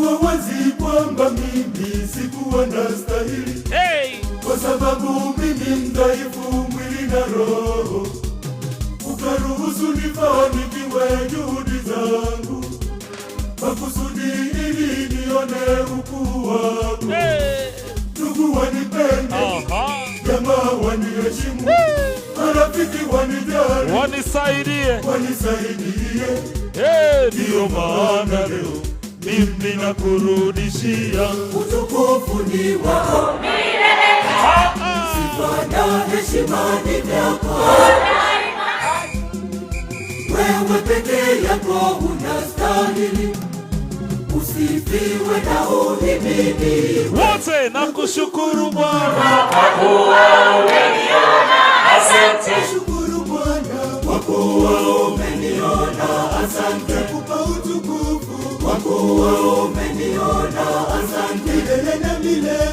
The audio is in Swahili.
Najua wazi kwamba mimi sikuwa nastahili, kwa sababu mimi mdhaifu mwili na roho. Ukaruhusu nifanikiwe juhudi zangu, makusudi ili nione ukuu wako. Ndugu wanipende, jamaa waniheshimu, marafiki wanijali, wanisaidie. Ndiyo maana leo mimi nakurudishia utukufu ni wako milele. Sifa na heshima ni vyako. Wewe peke yako unastahili, usifiwe na uhimidiwe. Wote na kushukuru Bwana kwa kuwa umeniona, asante. Shukuru Bwana kwa kuwa umeniona, asante. Kupa utukufu kwa kuwa umeniona, asante. Milele na milele.